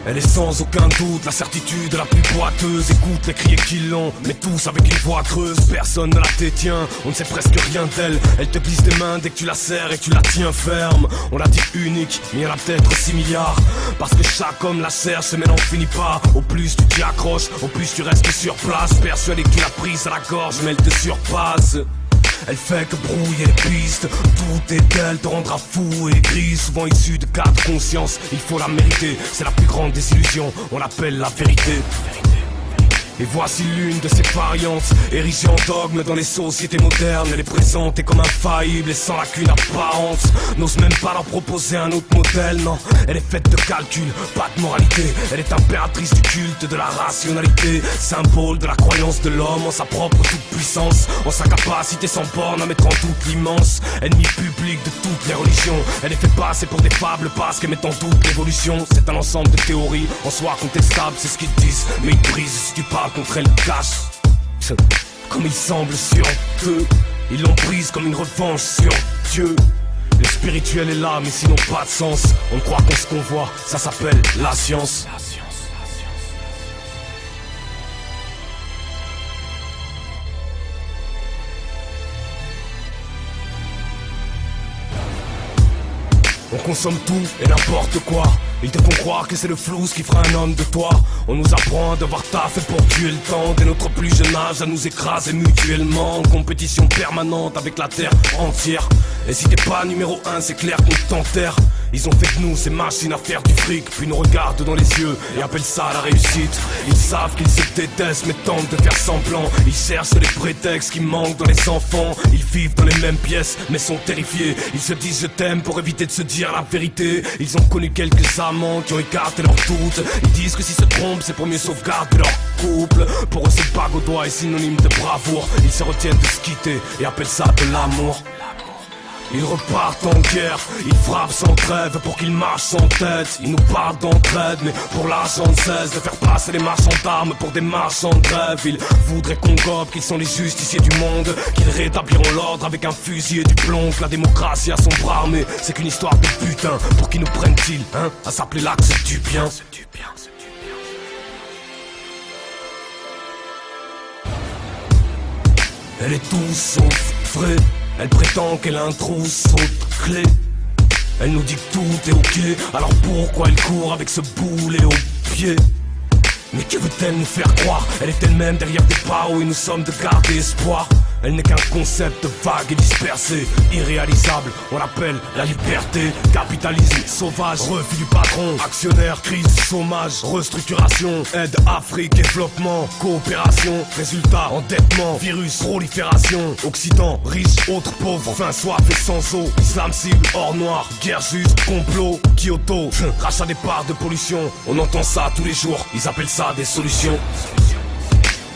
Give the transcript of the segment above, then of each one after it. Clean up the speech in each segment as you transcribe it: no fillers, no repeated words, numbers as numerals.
Elle est sans aucun doute la certitude la plus boiteuse. Écoute les criers qui l'ont, mais tous avec une voix creuse. Personne ne la détient, on ne sait presque rien d'elle. Elle te glisse des mains dès que tu la serres et que tu la tiens ferme. On la dit unique, mais il y en a peut-être 6 milliards. Parce que chaque homme la cherche, mais n'en finit pas. Au plus tu t'y accroches, au plus tu restes sur place. Persuadé que tu l'as prise à la gorge, mais elle te surpasse. Elle fait que brouiller les pistes. Tout est d'elle, te rendra fou et gris. Souvent issu de cas de conscience, il faut la mériter. C'est la plus grande des illusions, on l'appelle la vérité. Et voici l'une de ses variantes, érigée en dogme dans les sociétés modernes. Elle est présente et comme infaillible et sans lacune apparente. N'ose même pas leur proposer un autre modèle, non. Elle est faite de calcul, pas de moralité. Elle est impératrice du culte, de la rationalité. Symbole de la croyance de l'homme en sa propre toute-puissance, en sa capacité sans borne à mettre en doute l'immense. Ennemi public de toutes les religions. Elle est fait passer pour des fables parce qu'elle met en doute l'évolution. C'est un ensemble de théories, en soi contestables, c'est ce qu'ils disent. Mais ils brisent si tu parles contre elle cache. Comme il semble sur eux, ils l'ont prise comme une revanche sur Dieu. Le spirituel est là mais sinon pas de sens. On croit qu'on ce qu'on voit, ça s'appelle la science. On consomme tout et n'importe quoi. Ils te font croire que c'est le flou ce qui fera un homme de toi. On nous apprend à devoir taffer pour tuer le temps. Dès notre plus jeune âge à nous écraser mutuellement. En compétition permanente avec la terre entière. Et si t'es pas numéro 1 c'est clair qu'on t'enterre. Ils ont fait de nous ces machines à faire du fric. Puis nous regardent dans les yeux et appellent ça la réussite. Ils savent qu'ils se détestent mais tentent de faire semblant. Ils cherchent les prétextes qui manquent dans les enfants. Ils vivent dans les mêmes pièces mais sont terrifiés. Ils se disent je t'aime pour éviter de se dire la vérité. Ils ont connu quelques amants qui ont écarté leurs doutes. Ils disent que s'ils se trompent c'est pour mieux sauvegarder leur couple. Pour eux cette bague au doigt est synonyme de bravoure. Ils se retiennent de se quitter et appellent ça de l'amour. Ils repartent en guerre, ils frappent sans trêve pour qu'ils marchent sans tête. Ils nous parlent d'entraide, mais pour l'argent ne cesse de faire passer les marchands d'armes pour des marchands de rêve. Ils voudraient qu'on gobe qu'ils sont les justiciers du monde, qu'ils rétabliront l'ordre avec un fusil et du plomb. Que la démocratie a son bras armé, c'est qu'une histoire de putain. Pour qui nous prennent-ils, hein, à s'appeler l'axe du bien. Elle est tout sauf vraie. Elle prétend qu'elle a un trousseau de clés. Elle nous dit que tout est ok, alors pourquoi elle court avec ce boulet au pied? Mais que veut-elle nous faire croire? Elle est elle-même derrière des barreaux et nous sommes de garder espoir. Elle n'est qu'un concept vague et dispersé, irréalisable, on l'appelle la liberté. Capitalisme sauvage, refus du patron, actionnaire, crise, chômage, restructuration, aide, Afrique, développement, coopération, résultat, endettement, virus, prolifération, Occident, riche, autres pauvres, faim, soif et sans eau, islam cible, or noir, guerre juste, complot, Kyoto, rachat des parts de pollution, on entend ça tous les jours, ils appellent ça des solutions.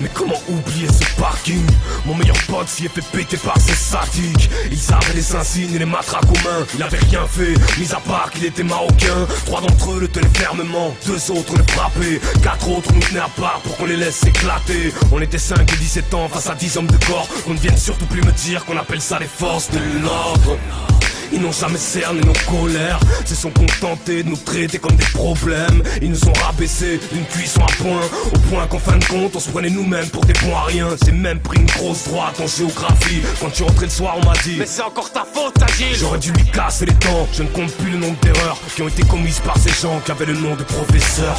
Mais comment oublier ce parking? Mon meilleur pote s'y est fait péter par ces sadiques. Ils avaient les insignes et les matraques aux mains. Il avait rien fait, mis à part qu'il était marocain. 3 d'entre eux le tenaient fermement, 2 autres le frappaient. 4 autres nous tenaient à part pour qu'on les laisse éclater. On était 5 et 17 ans face à 10 hommes de corps. Qu'on ne vienne surtout plus me dire qu'on appelle ça les forces de l'ordre. Ils n'ont jamais cerné nos colères, se sont contentés de nous traiter comme des problèmes. Ils nous ont rabaissés d'une cuisson à point, au point qu'en fin de compte on se prenait nous-mêmes pour des bons à rien. J'ai même pris une grosse droite en géographie. Quand tu rentrais le soir on m'a dit: mais c'est encore ta faute Agile. J'aurais dû lui casser les dents. Je ne compte plus le nombre d'erreurs qui ont été commises par ces gens qui avaient le nom de professeurs.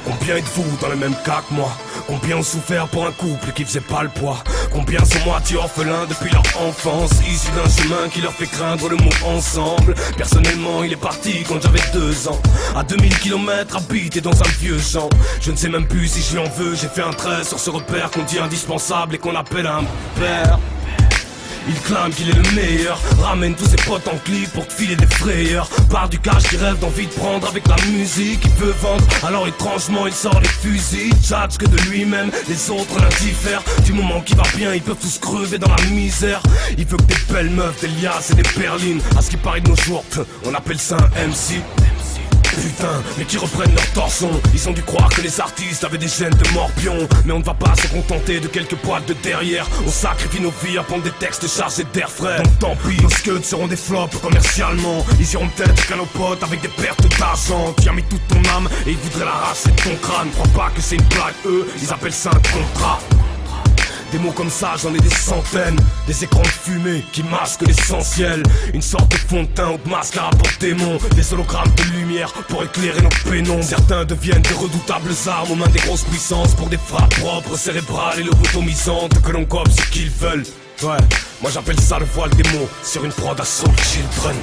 Combien êtes-vous dans le même cas que moi? Combien ont souffert pour un couple qui faisait pas le poids? Combien sont moitié orphelins depuis leur enfance, issus d'un chemin qui leur fait craindre le mot ensemble? Personnellement il est parti quand j'avais 2 ans, à 2000 km habité dans un vieux champ. Je ne sais même plus si je lui en veux, j'ai fait un trait sur ce repère qu'on dit indispensable et qu'on appelle un père. Il clame qu'il est le meilleur, ramène tous ses potes en clip pour te filer des frayeurs. Part du cash qui rêve d'envie de prendre avec la musique. Il veut vendre, alors étrangement il sort les fusils. Judge que de lui-même, les autres l'indiffèrent. Du moment qu'il va bien, ils peuvent tous crever dans la misère. Il veut que des belles meufs, des liasses et des perlines. À ce qui paraît de nos jours, on appelle ça un MC. putain, mais qui reprennent leur torson. Ils ont dû croire que les artistes avaient des gènes de morpion. Mais on ne va pas se contenter de quelques poils de derrière. On sacrifie nos vies à pondre des textes chargés d'air frais. Donc tant pis, nos scuds seront des flops commercialement. Ils iront peut-être qu'à nos potes avec des pertes d'argent. Tu as mis toute ton âme et ils voudraient l'arracher de ton crâne. Crois pas que c'est une blague, eux, ils appellent ça un contrat. Des mots comme ça, j'en ai des centaines. Des écrans de fumée qui masquent l'essentiel. Une sorte de fond de teint ou de mascara pour démons. Des hologrammes de lumière pour éclairer nos pénombres. Certains deviennent de redoutables armes aux mains des grosses puissances. Pour des frappes propres, cérébrales et lobotomisantes. Que l'on gobe ce qu'ils veulent. Ouais, moi j'appelle ça le voile des mots sur une prod à Soul Children.